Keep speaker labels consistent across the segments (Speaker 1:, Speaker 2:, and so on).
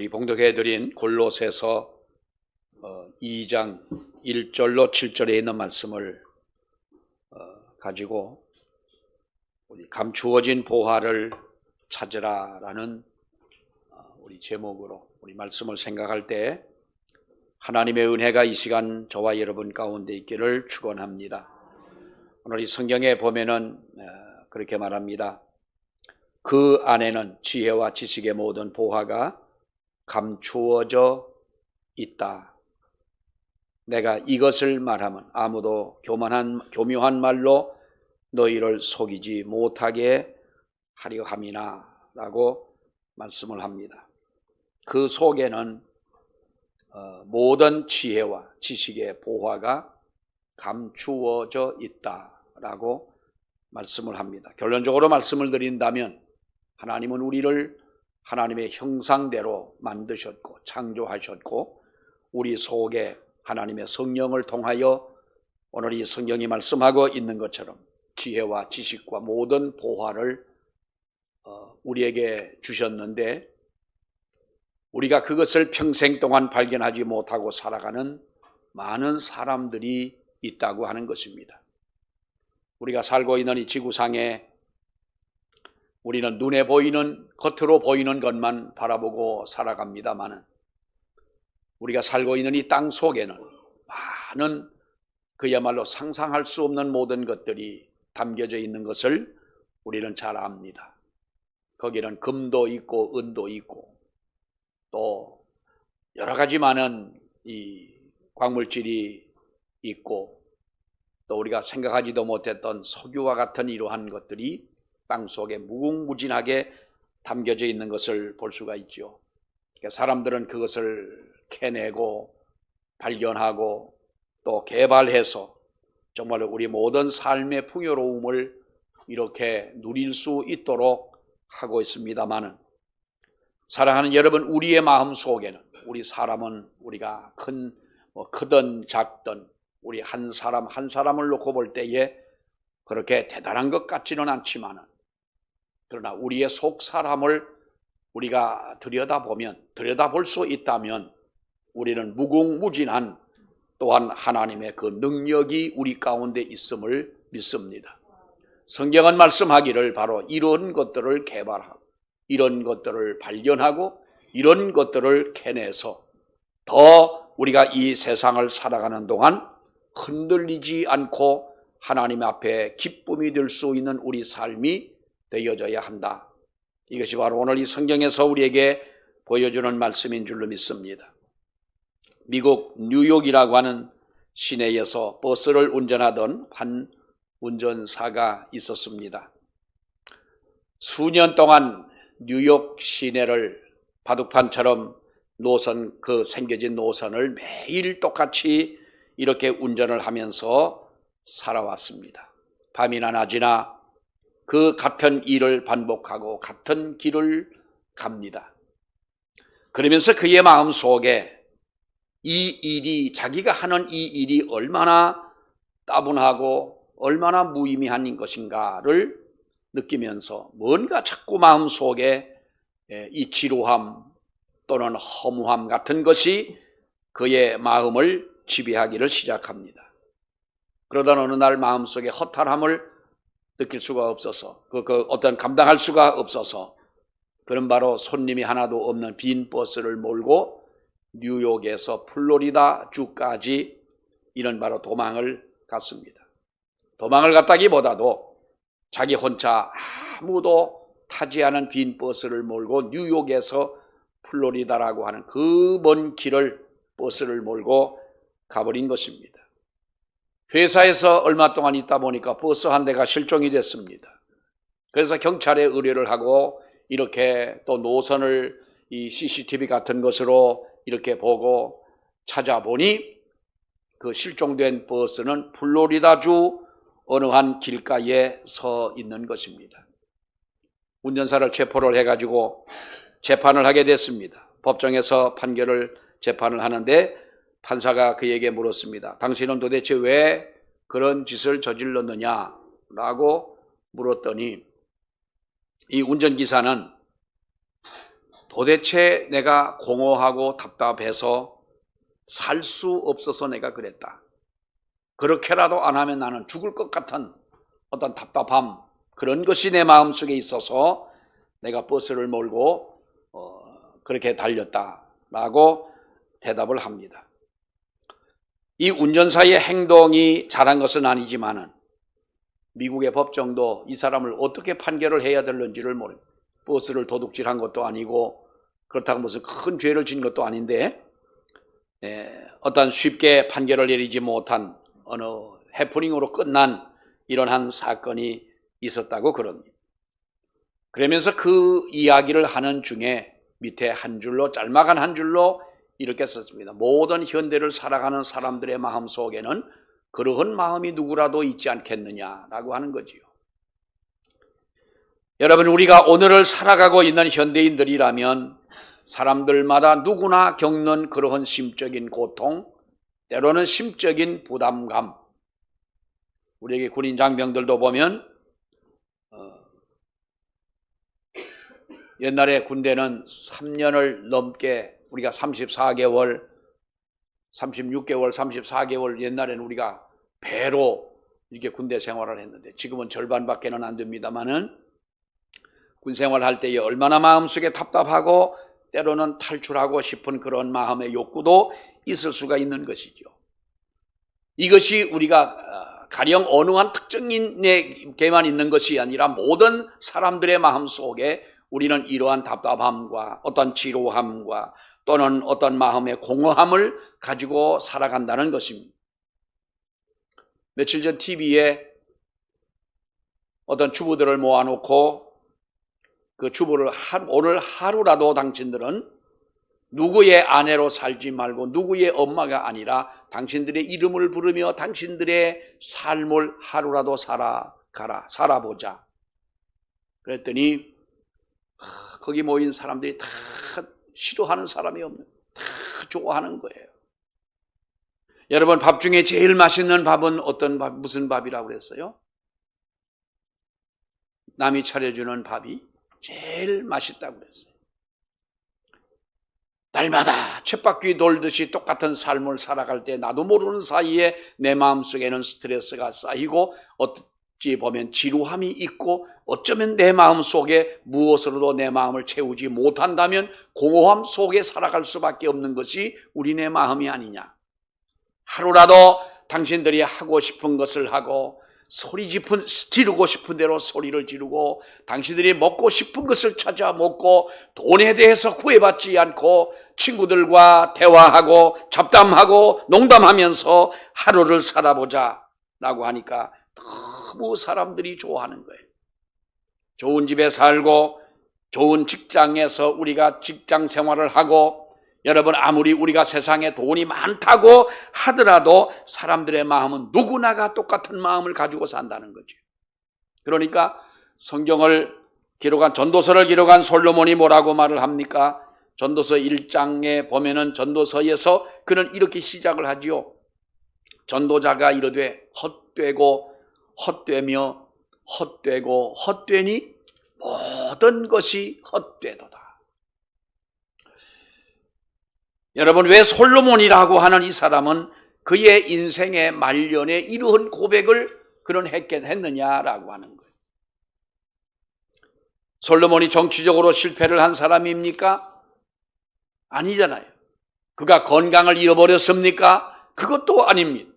Speaker 1: 우리 봉독해드린 골로새서 2장 1절로 7절에 있는 말씀을 가지고 우리 감추어진 보화를 찾으라라는 우리 제목으로 우리 말씀을 생각할 때 하나님의 은혜가 이 시간 저와 여러분 가운데 있기를 축원합니다. 오늘 이 성경에 보면은 그렇게 말합니다. 그 안에는 지혜와 지식의 모든 보화가 감추어져 있다. 내가 이것을 말하면 아무도 교묘한 말로 너희를 속이지 못하게 하려 함이나 라고 말씀을 합니다. 그 속에는 모든 지혜와 지식의 보화가 감추어져 있다라고 말씀을 합니다. 결론적으로 말씀을 드린다면 하나님은 우리를 하나님의 형상대로 만드셨고 창조하셨고 우리 속에 하나님의 성령을 통하여 오늘 이 성경이 말씀하고 있는 것처럼 지혜와 지식과 모든 보화를 우리에게 주셨는데 우리가 그것을 평생 동안 발견하지 못하고 살아가는 많은 사람들이 있다고 하는 것입니다. 우리가 살고 있는 이 지구상에 우리는 눈에 보이는, 겉으로 보이는 것만 바라보고 살아갑니다마는 우리가 살고 있는 이 땅 속에는 많은 그야말로 상상할 수 없는 모든 것들이 담겨져 있는 것을 우리는 잘 압니다. 거기는 금도 있고 은도 있고 또 여러 가지 많은 이 광물질이 있고 또 우리가 생각하지도 못했던 석유와 같은 이러한 것들이 땅 속에 무궁무진하게 담겨져 있는 것을 볼 수가 있죠. 그러니까 사람들은 그것을 캐내고 발견하고 또 개발해서 정말 우리 모든 삶의 풍요로움을 이렇게 누릴 수 있도록 하고 있습니다마는 사랑하는 여러분, 우리의 마음 속에는 우리 사람은 우리가 크든 작든 우리 한 사람 한 사람을 놓고 볼 때에 그렇게 대단한 것 같지는 않지만은 그러나 우리의 속 사람을 우리가 들여다볼 수 있다면 우리는 무궁무진한 또한 하나님의 그 능력이 우리 가운데 있음을 믿습니다. 성경은 말씀하기를 바로 이런 것들을 개발하고 이런 것들을 발견하고 이런 것들을 캐내서 더 우리가 이 세상을 살아가는 동안 흔들리지 않고 하나님 앞에 기쁨이 될 수 있는 우리 삶이 되어져야 한다. 이것이 바로 오늘 이 성경에서 우리에게 보여주는 말씀인 줄로 믿습니다. 미국 뉴욕이라고 하는 시내에서 버스를 운전하던 한 운전사가 있었습니다. 수년 동안 뉴욕 시내를 바둑판처럼 생겨진 노선을 매일 똑같이 이렇게 운전을 하면서 살아왔습니다. 밤이나 낮이나 그 같은 일을 반복하고 같은 길을 갑니다. 그러면서 그의 마음 속에 자기가 하는 이 일이 얼마나 따분하고 얼마나 무의미한 것인가를 느끼면서 뭔가 자꾸 마음 속에 이 지루함 또는 허무함 같은 것이 그의 마음을 지배하기를 시작합니다. 그러다 어느 날 마음속에 허탈함을 느낄 수가 없어서 어떤 감당할 수가 없어서 그는 바로 손님이 하나도 없는 빈 버스를 몰고 뉴욕에서 플로리다 주까지 이런 바로 도망을 갔습니다. 도망을 갔다기보다도 자기 혼자 아무도 타지 않은 빈 버스를 몰고 뉴욕에서 플로리다라고 하는 그 먼 길을 버스를 몰고 가버린 것입니다. 회사에서 얼마 동안 있다 보니까 버스 한 대가 실종이 됐습니다. 그래서 경찰에 의뢰를 하고 이렇게 또 노선을 이 CCTV 같은 것으로 이렇게 보고 찾아보니 그 실종된 버스는 플로리다주 어느 한 길가에 서 있는 것입니다. 운전사를 체포를 해가지고 재판을 하게 됐습니다. 법정에서 재판을 하는데 판사가 그에게 물었습니다. 당신은 도대체 왜 그런 짓을 저질렀느냐라고 물었더니 이 운전기사는 도대체 내가 공허하고 답답해서 살 수 없어서 내가 그랬다. 그렇게라도 안 하면 나는 죽을 것 같은 어떤 답답함, 그런 것이 내 마음속에 있어서 내가 버스를 몰고 그렇게 달렸다라고 대답을 합니다. 이 운전사의 행동이 잘한 것은 아니지만은 미국의 법정도 이 사람을 어떻게 판결을 해야 될는지를 모릅니다. 버스를 도둑질한 것도 아니고 그렇다고 무슨 큰 죄를 진 것도 아닌데 어떤 쉽게 판결을 내리지 못한 어느 해프닝으로 끝난 이런 한 사건이 있었다고 그럽니다. 그러면서 그 이야기를 하는 중에 밑에 한 줄로, 짤막한 한 줄로 이렇게 썼습니다. 모든 현대를 살아가는 사람들의 마음 속에는 그러한 마음이 누구라도 있지 않겠느냐라고 하는 거지요. 여러분, 우리가 오늘을 살아가고 있는 현대인들이라면 사람들마다 누구나 겪는 그러한 심적인 고통, 때로는 심적인 부담감. 우리에게 군인 장병들도 보면 옛날에 군대는 3년을 넘게 우리가 34개월, 36개월, 34개월 옛날에는 우리가 배로 이렇게 군대 생활을 했는데 지금은 절반밖에는 안 됩니다만은 군 생활할 때에 얼마나 마음속에 답답하고 때로는 탈출하고 싶은 그런 마음의 욕구도 있을 수가 있는 것이죠. 이것이 우리가 가령 어느 한 특정인에게만 있는 것이 아니라 모든 사람들의 마음 속에 우리는 이러한 답답함과 어떤 지루함과 또는 어떤 마음의 공허함을 가지고 살아간다는 것입니다. 며칠 전 TV에 어떤 주부들을 모아놓고 그 주부를 오늘 하루라도 당신들은 누구의 아내로 살지 말고 누구의 엄마가 아니라 당신들의 이름을 부르며 당신들의 삶을 하루라도 살아보자. 그랬더니 거기 모인 사람들이 다 싫어하는 사람이 없는, 다 좋아하는 거예요. 여러분, 밥 중에 제일 맛있는 밥은 어떤 밥, 무슨 밥이라고 그랬어요? 남이 차려주는 밥이 제일 맛있다고 그랬어요. 날마다 쳇바퀴 돌듯이 똑같은 삶을 살아갈 때 나도 모르는 사이에 내 마음속에는 스트레스가 쌓이고 어찌 보면 지루함이 있고 어쩌면 내 마음속에 무엇으로도 내 마음을 채우지 못한다면 공허함 속에 살아갈 수밖에 없는 것이 우리네 마음이 아니냐. 하루라도 당신들이 하고 싶은 것을 하고 지르고 싶은 대로 소리를 지르고 당신들이 먹고 싶은 것을 찾아 먹고 돈에 대해서 구애받지 않고 친구들과 대화하고 잡담하고 농담하면서 하루를 살아보자 라고 하니까 너무 사람들이 좋아하는 거예요. 좋은 집에 살고 좋은 직장에서 우리가 직장 생활을 하고 여러분, 아무리 우리가 세상에 돈이 많다고 하더라도 사람들의 마음은 누구나가 똑같은 마음을 가지고 산다는 거죠. 그러니까 성경을 기록한, 전도서를 기록한 솔로몬이 뭐라고 말을 합니까? 전도서 1장에 보면은 전도서에서 그는 이렇게 시작을 하지요. 전도자가 이르되 헛되고 헛되며 헛되고 헛되니 모든 것이 헛되도다. 여러분, 왜 솔로몬이라고 하는 이 사람은 그의 인생의 말년에 이러한 고백을 그는 했느냐라고 하는 거예요. 솔로몬이 정치적으로 실패를 한 사람입니까? 아니잖아요. 그가 건강을 잃어버렸습니까? 그것도 아닙니다.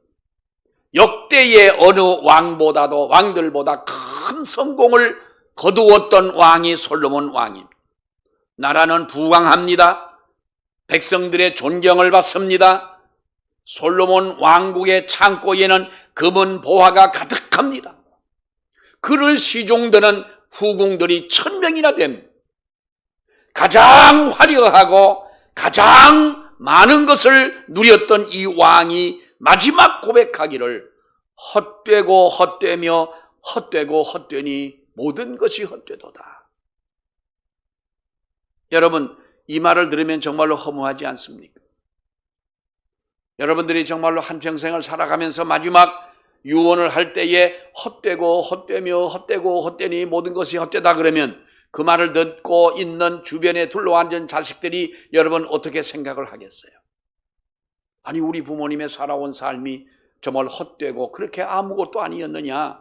Speaker 1: 역대의 어느 왕들보다 큰 성공을 거두었던 왕이 솔로몬 왕입니다. 나라는 부강합니다. 백성들의 존경을 받습니다. 솔로몬 왕국의 창고에는 금은 보화가 가득합니다. 그를 시종드는 후궁들이 1000명이나 됩니다. 가장 화려하고 가장 많은 것을 누렸던 이 왕이 마지막 고백하기를 헛되고 헛되며 헛되고 헛되니 모든 것이 헛되도다. 여러분, 이 말을 들으면 정말로 허무하지 않습니까? 여러분들이 정말로 한평생을 살아가면서 마지막 유언을 할 때에 헛되고 헛되며 헛되고 헛되니 모든 것이 헛되다 그러면 그 말을 듣고 있는 주변에 둘러앉은 자식들이 여러분 어떻게 생각을 하겠어요? 아니, 우리 부모님의 살아온 삶이 정말 헛되고 그렇게 아무것도 아니었느냐?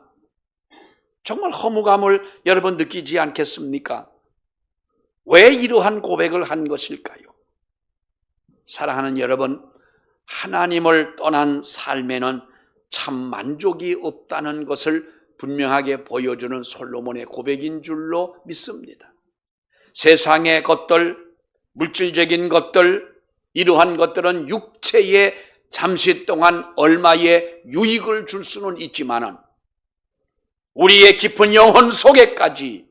Speaker 1: 정말 허무감을 여러분 느끼지 않겠습니까? 왜 이러한 고백을 한 것일까요? 사랑하는 여러분, 하나님을 떠난 삶에는 참 만족이 없다는 것을 분명하게 보여주는 솔로몬의 고백인 줄로 믿습니다. 세상의 것들, 물질적인 것들, 이러한 것들은 육체에 잠시 동안 얼마의 유익을 줄 수는 있지만은 우리의 깊은 영혼 속에까지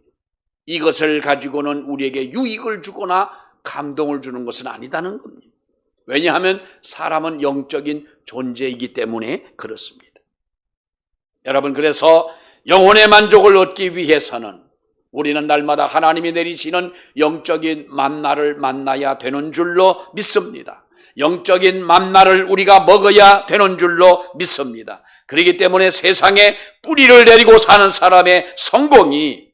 Speaker 1: 이것을 가지고는 우리에게 유익을 주거나 감동을 주는 것은 아니다는 겁니다. 왜냐하면 사람은 영적인 존재이기 때문에 그렇습니다. 여러분, 그래서 영혼의 만족을 얻기 위해서는 우리는 날마다 하나님이 내리시는 영적인 만나를 만나야 되는 줄로 믿습니다. 영적인 만나를 우리가 먹어야 되는 줄로 믿습니다. 그렇기 때문에 세상에 뿌리를 내리고 사는 사람의 성공이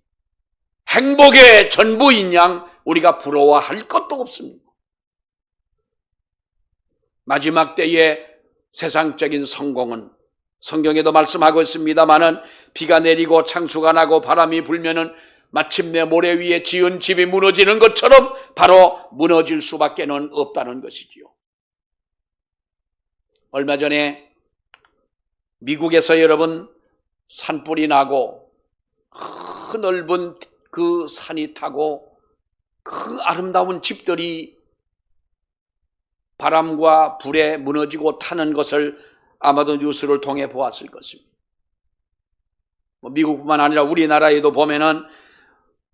Speaker 1: 행복의 전부인 양 우리가 부러워할 것도 없습니다. 마지막 때의 세상적인 성공은 성경에도 말씀하고 있습니다마는 비가 내리고 창수가 나고 바람이 불면은 마침내 모래 위에 지은 집이 무너지는 것처럼 바로 무너질 수밖에는 없다는 것이지요. 얼마 전에 미국에서 여러분 산불이 나고 그 넓은 그 산이 타고 그 아름다운 집들이 바람과 불에 무너지고 타는 것을 아마도 뉴스를 통해 보았을 것입니다. 미국뿐만 아니라 우리나라에도 보면은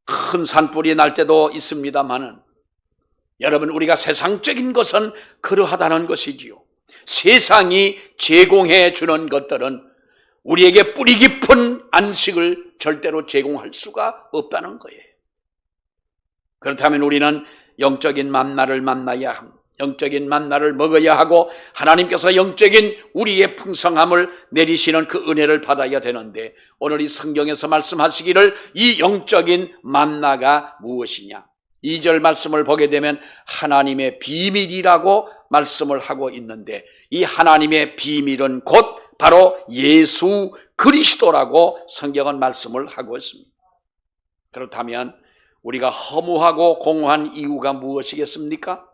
Speaker 1: 큰 산불이 날 때도 있습니다만은 여러분, 우리가 세상적인 것은 그러하다는 것이지요. 세상이 제공해 주는 것들은 우리에게 뿌리 깊은 안식을 절대로 제공할 수가 없다는 거예요. 그렇다면 우리는 영적인 만나를 만나야 합니다. 영적인 만나를 먹어야 하고 하나님께서 영적인 우리의 풍성함을 내리시는 그 은혜를 받아야 되는데, 오늘 이 성경에서 말씀하시기를 이 영적인 만나가 무엇이냐? 2절 말씀을 보게 되면 하나님의 비밀이라고 말씀을 하고 있는데, 이 하나님의 비밀은 곧 바로 예수 그리스도라고 성경은 말씀을 하고 있습니다. 그렇다면 우리가 허무하고 공허한 이유가 무엇이겠습니까?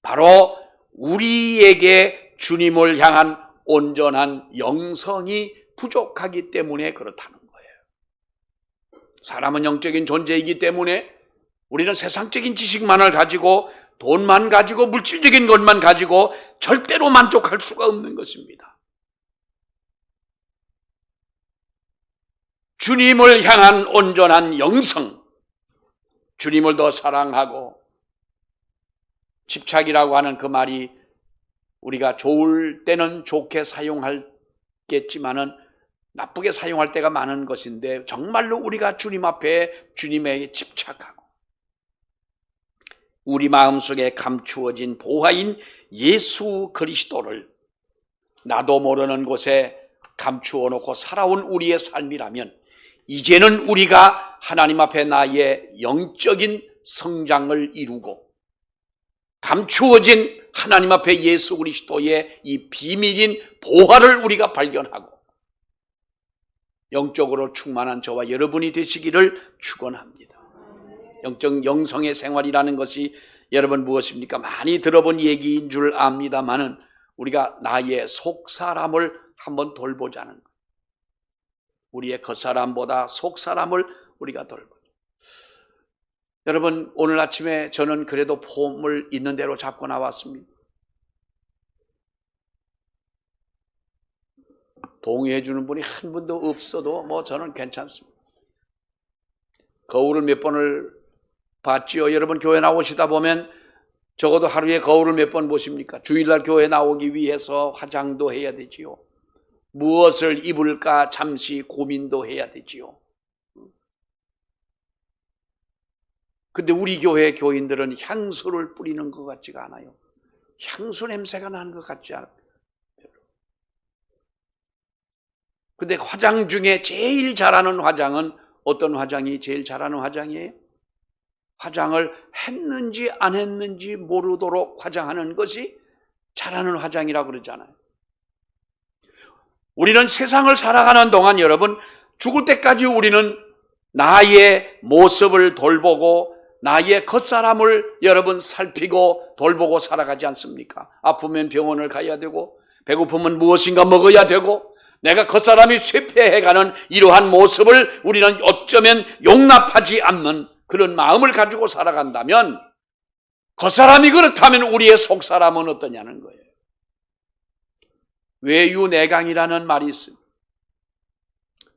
Speaker 1: 바로 우리에게 주님을 향한 온전한 영성이 부족하기 때문에 그렇다는 거예요. 사람은 영적인 존재이기 때문에 우리는 세상적인 지식만을 가지고 돈만 가지고 물질적인 것만 가지고 절대로 만족할 수가 없는 것입니다. 주님을 향한 온전한 영성, 주님을 더 사랑하고 집착이라고 하는 그 말이 우리가 좋을 때는 좋게 사용하겠지만은 나쁘게 사용할 때가 많은 것인데, 정말로 우리가 주님 앞에 주님에게 집착하고 우리 마음속에 감추어진 보화인 예수 그리스도를 나도 모르는 곳에 감추어 놓고 살아온 우리의 삶이라면, 이제는 우리가 하나님 앞에 나의 영적인 성장을 이루고 감추어진 하나님 앞에 예수 그리스도의 이 비밀인 보화를 우리가 발견하고 영적으로 충만한 저와 여러분이 되시기를 축원합니다. 영적 영성의 생활이라는 것이 여러분 무엇입니까? 많이 들어본 얘기인 줄 압니다만은 우리가 나의 속사람을 한번 돌보자는 것. 우리의 겉사람보다 속사람을 우리가 돌보자. 여러분, 오늘 아침에 저는 그래도 폼을 있는 대로 잡고 나왔습니다. 동의해 주는 분이 한 분도 없어도 저는 괜찮습니다. 거울을 몇 번을 봤지요. 여러분, 교회 나오시다 보면 적어도 하루에 거울을 몇 번 보십니까? 주일날 교회 나오기 위해서 화장도 해야 되지요. 무엇을 입을까 잠시 고민도 해야 되지요. 근데 우리 교회 교인들은 향수를 뿌리는 것 같지가 않아요. 향수 냄새가 나는 것 같지 않아요. 근데 화장 중에 제일 잘하는 화장은 어떤 화장이 제일 잘하는 화장이에요? 화장을 했는지 안 했는지 모르도록 화장하는 것이 잘하는 화장이라고 그러잖아요. 우리는 세상을 살아가는 동안 여러분, 죽을 때까지 우리는 나의 모습을 돌보고 나의 겉사람을 여러분 살피고 돌보고 살아가지 않습니까? 아프면 병원을 가야 되고 배고프면 무엇인가 먹어야 되고 내가 겉사람이 쇠폐해가는 이러한 모습을 우리는 어쩌면 용납하지 않는 그런 마음을 가지고 살아간다면 겉사람이 그렇다면 우리의 속사람은 어떠냐는 거예요. 외유내강이라는 말이 있습니다.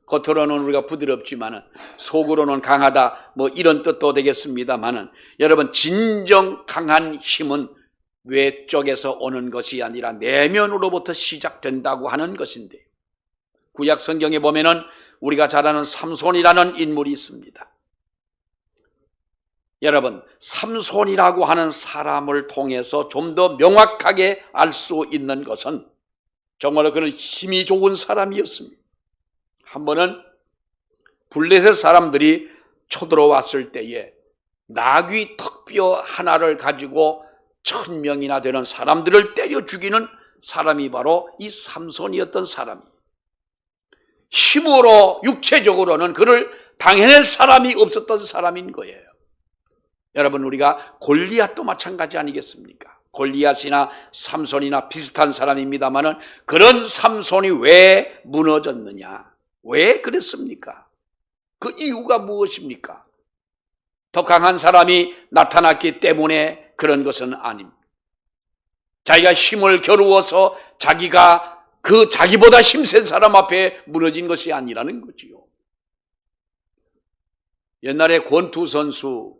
Speaker 1: 겉으로는 우리가 부드럽지만은 속으로는 강하다 뭐 이런 뜻도 되겠습니다만은 여러분 진정 강한 힘은 외쪽에서 오는 것이 아니라 내면으로부터 시작된다고 하는 것인데 구약 성경에 보면은 우리가 잘 아는 삼손이라는 인물이 있습니다. 여러분 삼손이라고 하는 사람을 통해서 좀 더 명확하게 알 수 있는 것은 정말로 그는 힘이 좋은 사람이었습니다. 한 번은 블레셋 사람들이 쳐들어왔을 때에 나귀 턱뼈 하나를 가지고 1000명이나 되는 사람들을 때려 죽이는 사람이 바로 이 삼손이었던 사람이에요. 힘으로 육체적으로는 그를 당해낼 사람이 없었던 사람인 거예요. 여러분 우리가 골리앗도 마찬가지 아니겠습니까? 골리앗이나 삼손이나 비슷한 사람입니다만은 그런 삼손이 왜 무너졌느냐? 왜 그랬습니까? 그 이유가 무엇입니까? 더 강한 사람이 나타났기 때문에 그런 것은 아닙니다. 자기가 힘을 겨루어서 자기가 그 자기보다 힘센 사람 앞에 무너진 것이 아니라는 거지요. 옛날에 권투 선수,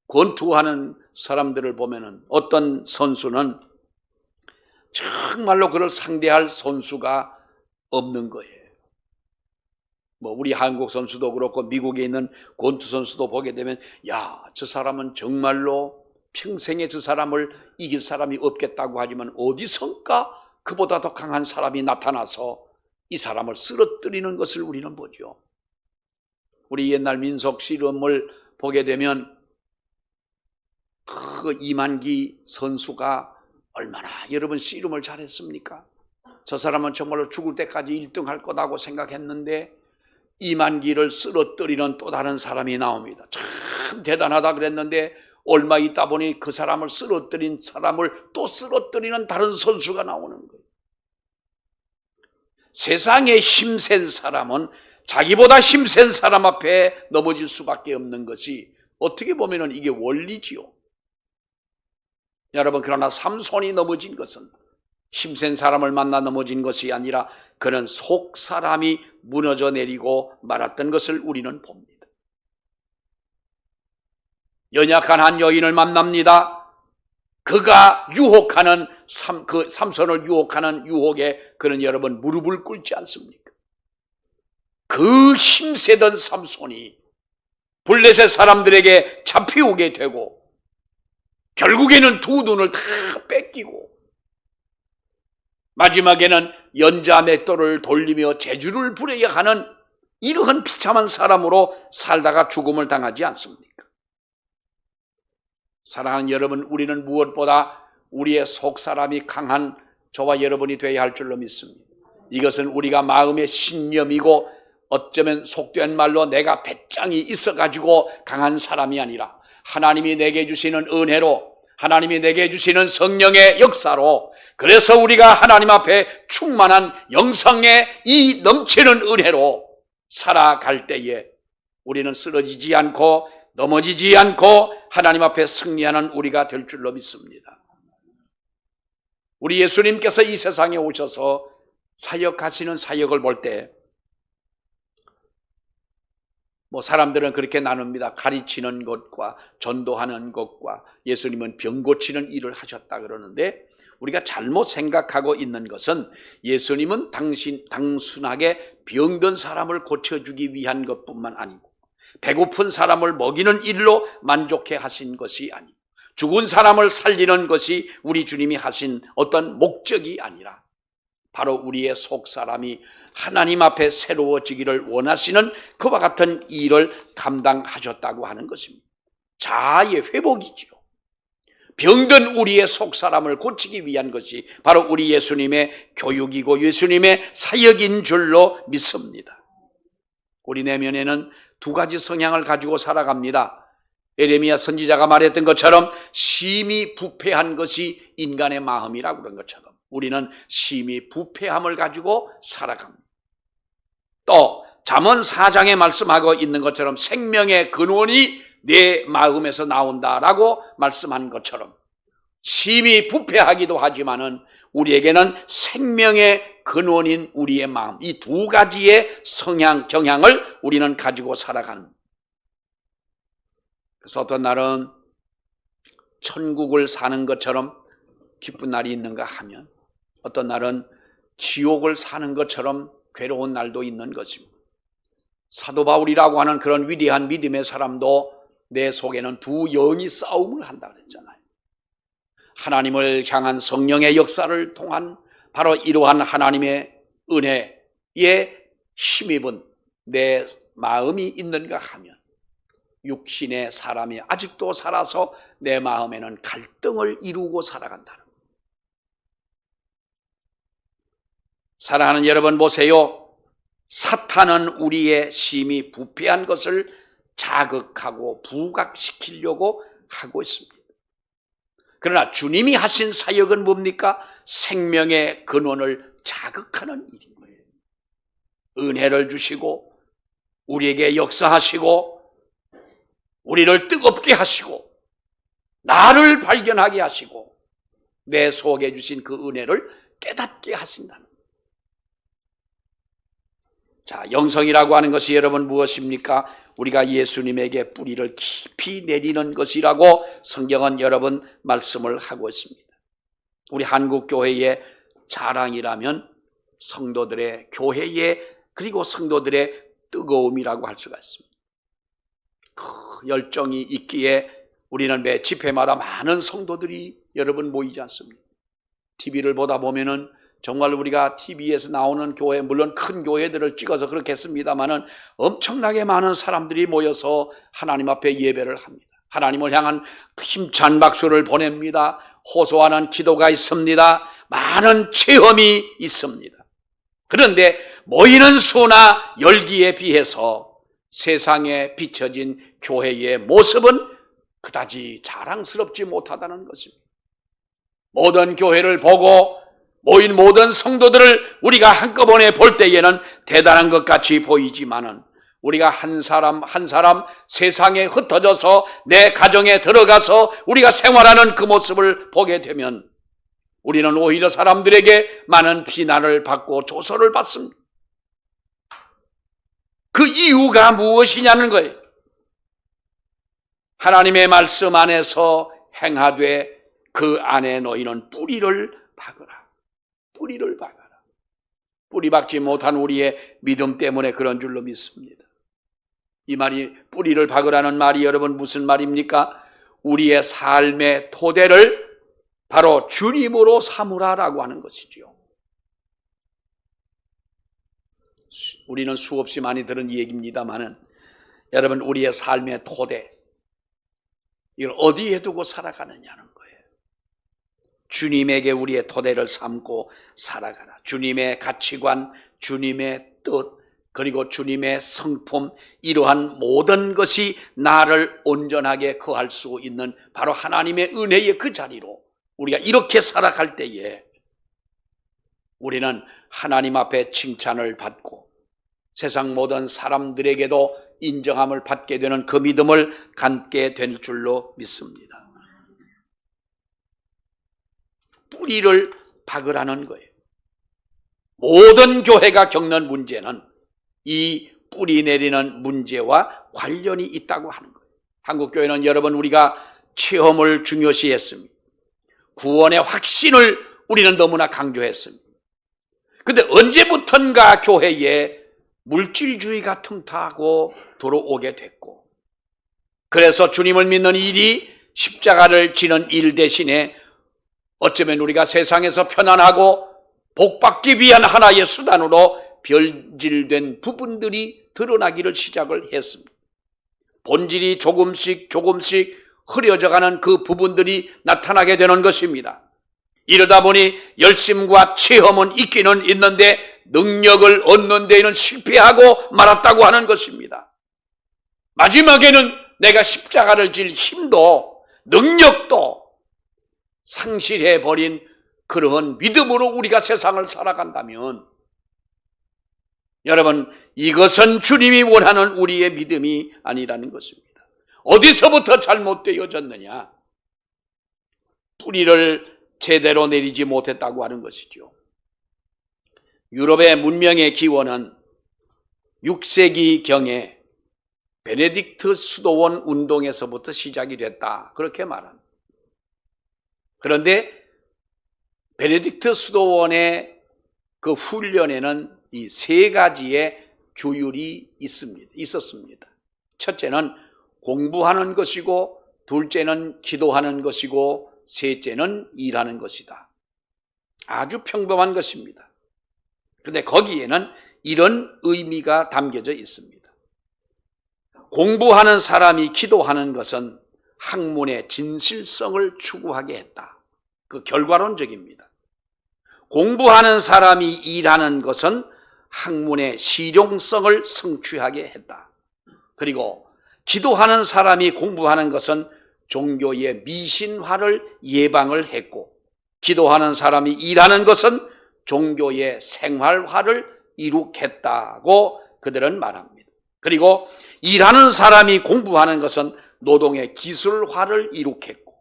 Speaker 1: 권투하는 사람들을 보면은 어떤 선수는 정말로 그를 상대할 선수가 없는 거예요. 뭐 우리 한국 선수도 그렇고 미국에 있는 권투 선수도 보게 되면 야, 저 사람은 정말로 평생에 저 사람을 이길 사람이 없겠다고 하지만 어디선가 그보다 더 강한 사람이 나타나서 이 사람을 쓰러뜨리는 것을 우리는 보죠. 우리 옛날 민속 씨름을 보게 되면 그 이만기 선수가 얼마나 여러분 씨름을 잘했습니까? 저 사람은 정말로 죽을 때까지 1등 할 거다고 생각했는데 이만기를 쓰러뜨리는 또 다른 사람이 나옵니다. 참 대단하다 그랬는데 얼마 있다 보니 그 사람을 쓰러뜨린 사람을 또 쓰러뜨리는 다른 선수가 나오는 거예요. 세상에 힘센 사람은 자기보다 힘센 사람 앞에 넘어질 수밖에 없는 것이 어떻게 보면 이게 원리지요. 여러분 그러나 삼손이 넘어진 것은 힘센 사람을 만나 넘어진 것이 아니라 그는 속 사람이 무너져 내리고 말았던 것을 우리는 봅니다. 연약한 한 여인을 만납니다. 그가 유혹하는 그 삼손을 유혹하는 유혹에 그는 여러분 무릎을 꿇지 않습니까? 그 힘세던 삼손이 블레셋 사람들에게 잡히오게 되고 결국에는 두 눈을 다 뺏기고 마지막에는 연자 맷돌을 돌리며 제주를 부려야 하는 이러한 비참한 사람으로 살다가 죽음을 당하지 않습니까? 사랑하는 여러분, 우리는 무엇보다 우리의 속사람이 강한 저와 여러분이 되어야 할 줄로 믿습니다. 이것은 우리가 마음의 신념이고 어쩌면 속된 말로 내가 배짱이 있어가지고 강한 사람이 아니라 하나님이 내게 주시는 은혜로 하나님이 내게 주시는 성령의 역사로 그래서 우리가 하나님 앞에 충만한 영성의 이 넘치는 은혜로 살아갈 때에 우리는 쓰러지지 않고 넘어지지 않고 하나님 앞에 승리하는 우리가 될 줄로 믿습니다. 우리 예수님께서 이 세상에 오셔서 사역하시는 사역을 볼 때 뭐 사람들은 그렇게 나눕니다. 가르치는 것과 전도하는 것과 예수님은 병 고치는 일을 하셨다 그러는데 우리가 잘못 생각하고 있는 것은 예수님은 단순하게 병든 사람을 고쳐주기 위한 것뿐만 아니고 배고픈 사람을 먹이는 일로 만족해 하신 것이 아니고 죽은 사람을 살리는 것이 우리 주님이 하신 어떤 목적이 아니라 바로 우리의 속 사람이 하나님 앞에 새로워지기를 원하시는 그와 같은 일을 감당하셨다고 하는 것입니다. 자아의 회복이지요. 병든 우리의 속사람을 고치기 위한 것이 바로 우리 예수님의 교육이고 예수님의 사역인 줄로 믿습니다. 우리 내면에는 두 가지 성향을 가지고 살아갑니다. 예레미야 선지자가 말했던 것처럼 심히 부패한 것이 인간의 마음이라고 그런 것처럼 우리는 심히 부패함을 가지고 살아갑니다. 또 잠언 4장에 말씀하고 있는 것처럼 생명의 근원이 내 마음에서 나온다라고 말씀한 것처럼 심히 부패하기도 하지만은 우리에게는 생명의 근원인 우리의 마음, 이 두 가지의 성향, 경향을 우리는 가지고 살아가는. 그래서 어떤 날은 천국을 사는 것처럼 기쁜 날이 있는가 하면 어떤 날은 지옥을 사는 것처럼 괴로운 날도 있는 것입니다. 사도 바울이라고 하는 그런 위대한 믿음의 사람도 내 속에는 두 영이 싸움을 한다 그랬잖아요. 하나님을 향한 성령의 역사를 통한 바로 이러한 하나님의 은혜에 힘입은 내 마음이 있는가 하면 육신의 사람이 아직도 살아서 내 마음에는 갈등을 이루고 살아간다는 거예요. 사랑하는 여러분 보세요. 사탄은 우리의 심히 부패한 것을 자극하고 부각시키려고 하고 있습니다. 그러나 주님이 하신 사역은 뭡니까? 생명의 근원을 자극하는 일인 거예요. 은혜를 주시고 우리에게 역사하시고 우리를 뜨겁게 하시고 나를 발견하게 하시고 내 속에 주신 그 은혜를 깨닫게 하신다는 거예요. 자, 영성이라고 하는 것이 여러분 무엇입니까? 우리가 예수님에게 뿌리를 깊이 내리는 것이라고 성경은 여러분 말씀을 하고 있습니다. 우리 한국교회의 자랑이라면 성도들의 교회의 그리고 성도들의 뜨거움이라고 할 수가 있습니다. 그 열정이 있기에 우리는 매 집회마다 많은 성도들이 여러분 모이지 않습니까? TV를 보다 보면은 정말 우리가 TV에서 나오는 교회, 물론 큰 교회들을 찍어서 그렇게 했습니다마는 엄청나게 많은 사람들이 모여서 하나님 앞에 예배를 합니다. 하나님을 향한 힘찬 박수를 보냅니다. 호소하는 기도가 있습니다. 많은 체험이 있습니다. 그런데 모이는 수나 열기에 비해서 세상에 비춰진 교회의 모습은 그다지 자랑스럽지 못하다는 것입니다. 모든 교회를 보고 모인 모든 성도들을 우리가 한꺼번에 볼 때에는 대단한 것 같이 보이지만은 우리가 한 사람 한 사람 세상에 흩어져서 내 가정에 들어가서 우리가 생활하는 그 모습을 보게 되면 우리는 오히려 사람들에게 많은 비난을 받고 조소를 받습니다. 그 이유가 무엇이냐는 거예요. 하나님의 말씀 안에서 행하되 그 안에 너희는 뿌리를 박으라. 뿌리를 박아라. 뿌리 박지 못한 우리의 믿음 때문에 그런 줄로 믿습니다. 이 말이 뿌리를 박으라는 말이 여러분 무슨 말입니까? 우리의 삶의 토대를 바로 주님으로 삼으라라고 하는 것이지요. 우리는 수없이 많이 들은 얘기입니다만은 여러분 우리의 삶의 토대 이걸 어디에 두고 살아가느냐는 거예요. 주님에게 우리의 토대를 삼고 살아가라. 주님의 가치관, 주님의 뜻, 그리고 주님의 성품, 이러한 모든 것이 나를 온전하게 거할 수 있는 바로 하나님의 은혜의 그 자리로 우리가 이렇게 살아갈 때에 우리는 하나님 앞에 칭찬을 받고 세상 모든 사람들에게도 인정함을 받게 되는 그 믿음을 갖게 될 줄로 믿습니다. 뿌리를 박으라는 거예요. 모든 교회가 겪는 문제는 이 뿌리 내리는 문제와 관련이 있다고 하는 거예요. 한국교회는 여러분 우리가 체험을 중요시했습니다. 구원의 확신을 우리는 너무나 강조했습니다. 그런데 언제부턴가 교회에 물질주의가 틈타고 들어오게 됐고 그래서 주님을 믿는 일이 십자가를 지는 일 대신에 어쩌면 우리가 세상에서 편안하고 복받기 위한 하나의 수단으로 변질된 부분들이 드러나기를 시작을 했습니다. 본질이 조금씩 흐려져가는 그 부분들이 나타나게 되는 것입니다. 이러다 보니 열심과 체험은 있기는 있는데 능력을 얻는 데에는 실패하고 말았다고 하는 것입니다. 마지막에는 내가 십자가를 질 힘도 능력도 상실해버린 그러한 믿음으로 우리가 세상을 살아간다면 여러분, 이것은 주님이 원하는 우리의 믿음이 아니라는 것입니다. 어디서부터 잘못되어졌느냐? 뿌리를 제대로 내리지 못했다고 하는 것이죠. 유럽의 문명의 기원은 6세기경에 베네딕트 수도원 운동에서부터 시작이 됐다, 그렇게 말합니다. 그런데 베네딕트 수도원의 그 훈련에는 이 세 가지의 규율이 있었습니다. 첫째는 공부하는 것이고, 둘째는 기도하는 것이고, 셋째는 일하는 것이다. 아주 평범한 것입니다. 그런데 거기에는 이런 의미가 담겨져 있습니다. 공부하는 사람이 기도하는 것은 학문의 진실성을 추구하게 했다. 그 결과론적입니다. 공부하는 사람이 일하는 것은 학문의 실용성을 성취하게 했다. 그리고 기도하는 사람이 공부하는 것은 종교의 미신화를 예방을 했고, 기도하는 사람이 일하는 것은 종교의 생활화를 이룩했다고 그들은 말합니다. 그리고 일하는 사람이 공부하는 것은 노동의 기술화를 이룩했고,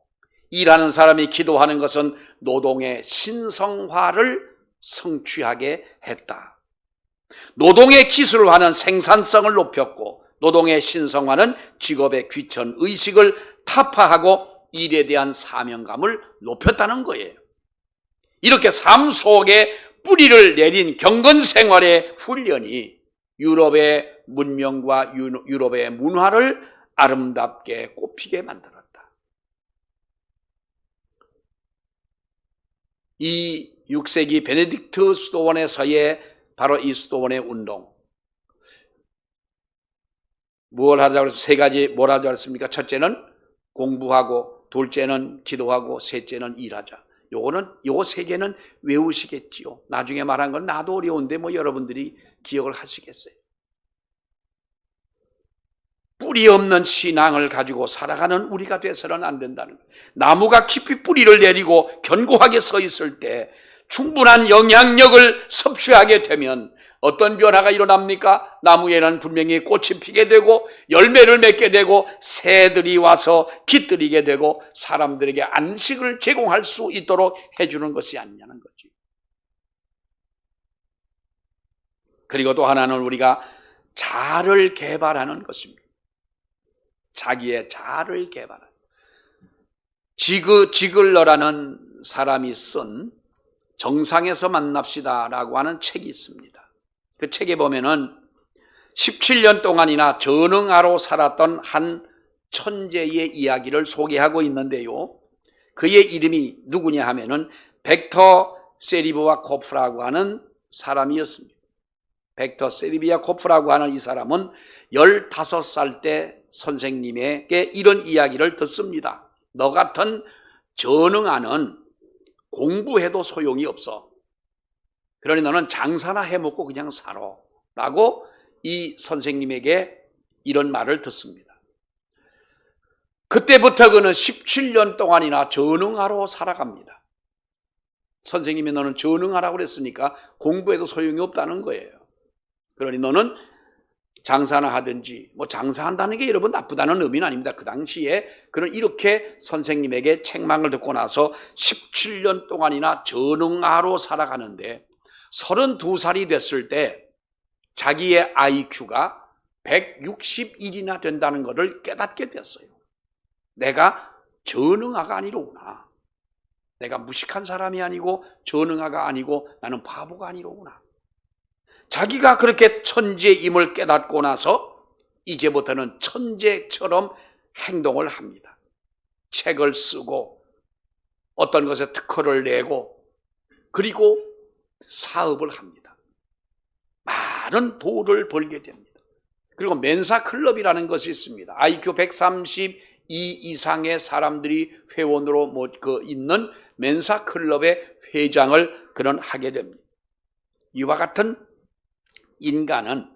Speaker 1: 일하는 사람이 기도하는 것은 노동의 신성화를 성취하게 했다. 노동의 기술화는 생산성을 높였고, 노동의 신성화는 직업의 귀천 의식을 타파하고 일에 대한 사명감을 높였다는 거예요. 이렇게 삶 속에 뿌리를 내린 경건 생활의 훈련이 유럽의 문명과 유럽의 문화를 아름답게 꽃피게 만들었다. 이 6세기 베네딕트 수도원에서의 바로 이 수도원의 운동, 뭘 하자고 세 가지 뭘 하자고 했습니까? 첫째는 공부하고, 둘째는 기도하고, 셋째는 일하자. 요거 세 개는 외우시겠지요. 나중에 말한 건 나도 어려운데 뭐 여러분들이 기억을 하시겠어요. 뿌리 없는 신앙을 가지고 살아가는 우리가 돼서는 안 된다는 거예요. 나무가 깊이 뿌리를 내리고 견고하게 서 있을 때 충분한 영향력을 섭취하게 되면 어떤 변화가 일어납니까? 나무에는 분명히 꽃이 피게 되고 열매를 맺게 되고 새들이 와서 깃들이게 되고 사람들에게 안식을 제공할 수 있도록 해주는 것이 아니냐는 거지. 그리고 또 하나는 우리가 자아를 개발하는 것입니다. 자기의 자아를 개발하는. 지글러라는 사람이 쓴 정상에서 만납시다라고 하는 책이 있습니다. 그 책에 보면은 17년 동안이나 전응아로 살았던 한 천재의 이야기를 소개하고 있는데요. 그의 이름이 누구냐 하면은 벡터 세리비아 코프라고 하는 사람이었습니다. 벡터 세리비아 코프라고 하는 이 사람은 15살 때 선생님에게 이런 이야기를 듣습니다. 너 같은 전응아는 공부해도 소용이 없어. 그러니 너는 장사나 해먹고 그냥 살아. 라고 이 선생님에게 이런 말을 듣습니다. 그때부터 그는 17년 동안이나 전응아로 살아갑니다. 선생님이 너는 전응아라고 그랬으니까 공부해도 소용이 없다는 거예요. 그러니 너는 장사나 하든지, 뭐 장사한다는 게 여러분 나쁘다는 의미는 아닙니다. 그 당시에 그는 이렇게 선생님에게 책망을 듣고 나서 17년 동안이나 전응아로 살아가는데 32살이 됐을 때 자기의 IQ가 161이나 된다는 것을 깨닫게 됐어요. 내가 전응아가 아니로구나. 내가 무식한 사람이 아니고 전응아가 아니고 나는 바보가 아니로구나. 자기가 그렇게 천재임을 깨닫고 나서 이제부터는 천재처럼 행동을 합니다. 책을 쓰고 어떤 것에 특허를 내고 그리고 사업을 합니다. 많은 돈을 벌게 됩니다. 그리고 멘사 클럽이라는 것이 있습니다. IQ 132 이상의 사람들이 회원으로 있는 멘사 클럽의 회장을 그는 하게 됩니다. 이와 같은 인간은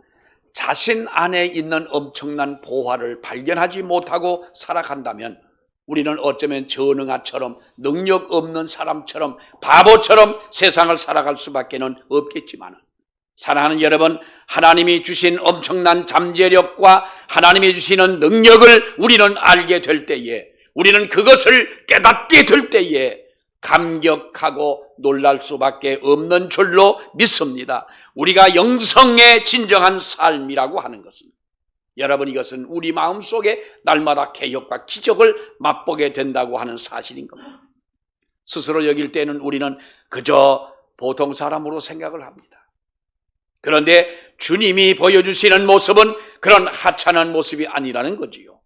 Speaker 1: 자신 안에 있는 엄청난 보화를 발견하지 못하고 살아간다면 우리는 어쩌면 전응아처럼 능력 없는 사람처럼 바보처럼 세상을 살아갈 수밖에 없겠지만, 사랑하는 여러분, 하나님이 주신 엄청난 잠재력과 하나님이 주시는 능력을 우리는 알게 될 때에, 우리는 그것을 깨닫게 될 때에 감격하고 놀랄 수밖에 없는 줄로 믿습니다. 우리가 영성의 진정한 삶이라고 하는 것입니다. 여러분, 이것은 우리 마음속에 날마다 개혁과 기적을 맛보게 된다고 하는 사실인 겁니다. 스스로 여길 때는 우리는 그저 보통 사람으로 생각을 합니다. 그런데 주님이 보여주시는 모습은 그런 하찮은 모습이 아니라는 거지요.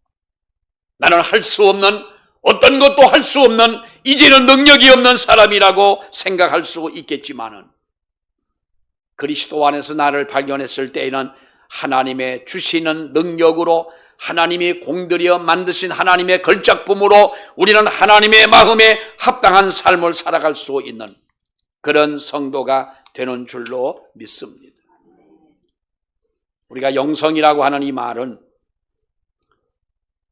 Speaker 1: 나는 할 수 없는, 어떤 것도 할 수 없는, 이제는 능력이 없는 사람이라고 생각할 수 있겠지만은, 그리스도 안에서 나를 발견했을 때에는 하나님의 주시는 능력으로, 하나님이 공들여 만드신 하나님의 걸작품으로 우리는 하나님의 마음에 합당한 삶을 살아갈 수 있는 그런 성도가 되는 줄로 믿습니다. 우리가 영성이라고 하는 이 말은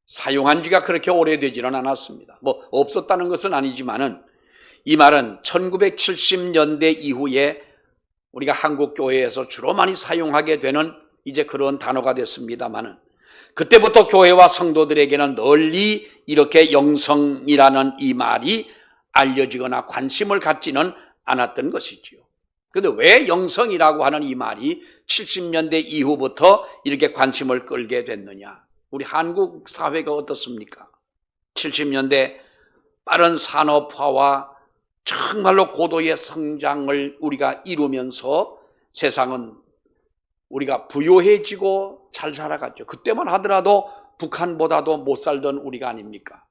Speaker 1: 사용한 지가 그렇게 오래되지는 않았습니다. 없었다는 것은 아니지만은, 이 말은 1970년대 이후에 우리가 한국 교회에서 주로 많이 사용하게 되는 이제 그런 단어가 됐습니다만은, 그때부터 교회와 성도들에게는 널리 이렇게 영성이라는 이 말이 알려지거나 관심을 갖지는 않았던 것이지요. 그런데 왜 영성이라고 하는 이 말이 70년대 이후부터 이렇게 관심을 끌게 됐느냐? 우리 한국 사회가 어떻습니까? 70년대 빠른 산업화와 정말로 고도의 성장을 우리가 이루면서 세상은 우리가 부유해지고 잘 살아갔죠. 그때만 하더라도 북한보다도 못 살던 우리가 아닙니까?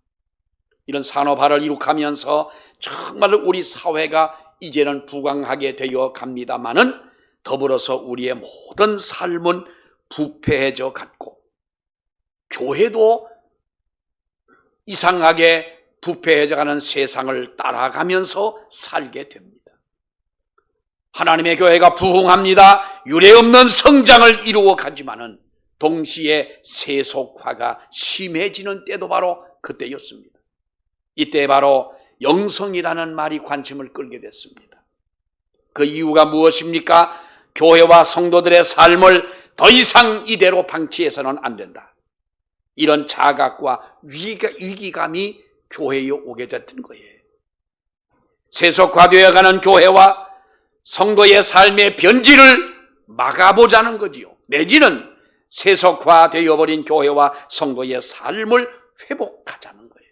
Speaker 1: 이런 산업화를 이룩하면서 정말로 우리 사회가 이제는 부강하게 되어 갑니다마는, 더불어서 우리의 모든 삶은 부패해져 갔고 교회도 이상하게 부패해져 가는 세상을 따라가면서 살게 됩니다. 하나님의 교회가 부흥합니다. 유례없는 성장을 이루어 가지만은 동시에 세속화가 심해지는 때도 바로 그때였습니다. 이때 바로 영성이라는 말이 관심을 끌게 됐습니다. 그 이유가 무엇입니까? 교회와 성도들의 삶을 더 이상 이대로 방치해서는 안 된다. 이런 자각과 위기감이 교회에 오게 됐던 거예요. 세속화되어 가는 교회와 성도의 삶의 변질을 막아보자는 거지요. 내지는 세속화되어 버린 교회와 성도의 삶을 회복하자는 거예요.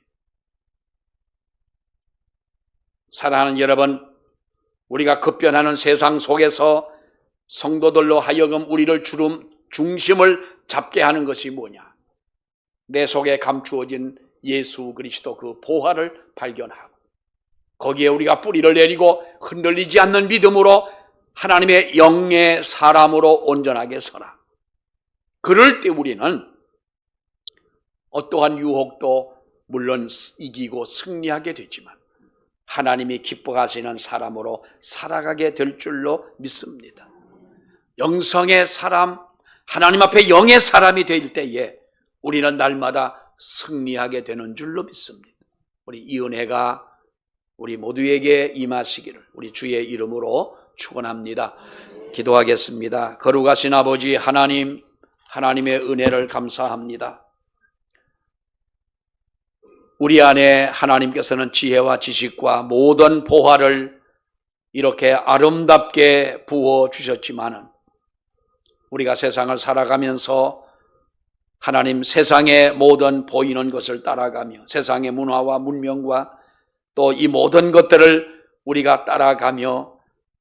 Speaker 1: 사랑하는 여러분, 우리가 급변하는 세상 속에서 성도들로 하여금 우리를 중심을 잡게 하는 것이 뭐냐? 내 속에 감추어진 예수 그리스도 그 보화를 발견하고 거기에 우리가 뿌리를 내리고 흔들리지 않는 믿음으로 하나님의 영의 사람으로 온전하게 서라. 그럴 때 우리는 어떠한 유혹도 물론 이기고 승리하게 되지만 하나님이 기뻐하시는 사람으로 살아가게 될 줄로 믿습니다. 영성의 사람, 하나님 앞에 영의 사람이 될 때에 우리는 날마다 승리하게 되는 줄로 믿습니다. 우리 이 은혜가 우리 모두에게 임하시기를 우리 주의 이름으로 축원합니다. 기도하겠습니다. 거룩하신 아버지 하나님, 하나님의 은혜를 감사합니다. 우리 안에 하나님께서는 지혜와 지식과 모든 보화를 이렇게 아름답게 부어주셨지만은 우리가 세상을 살아가면서 하나님 세상의 모든 보이는 것을 따라가며 세상의 문화와 문명과 또 이 모든 것들을 우리가 따라가며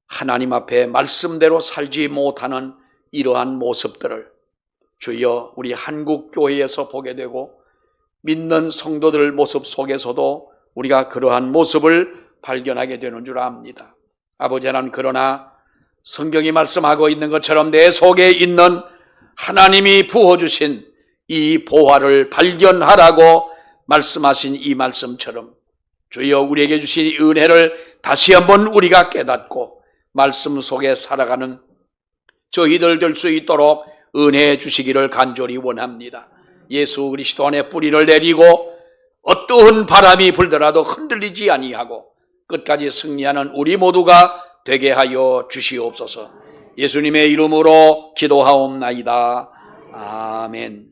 Speaker 1: 하나님 앞에 말씀대로 살지 못하는 이러한 모습들을 주여 우리 한국교회에서 보게 되고 믿는 성도들 모습 속에서도 우리가 그러한 모습을 발견하게 되는 줄 압니다. 아버지 하나님, 그러나 성경이 말씀하고 있는 것처럼 내 속에 있는 하나님이 부어주신 이 보화를 발견하라고 말씀하신 이 말씀처럼 주여 우리에게 주신 이 은혜를 다시 한번 우리가 깨닫고 말씀 속에 살아가는 저희들 될 수 있도록 은혜 주시기를 간절히 원합니다. 예수 그리스도 안에 뿌리를 내리고 어떠한 바람이 불더라도 흔들리지 아니하고 끝까지 승리하는 우리 모두가 되게 하여 주시옵소서. 예수님의 이름으로 기도하옵나이다. 아멘.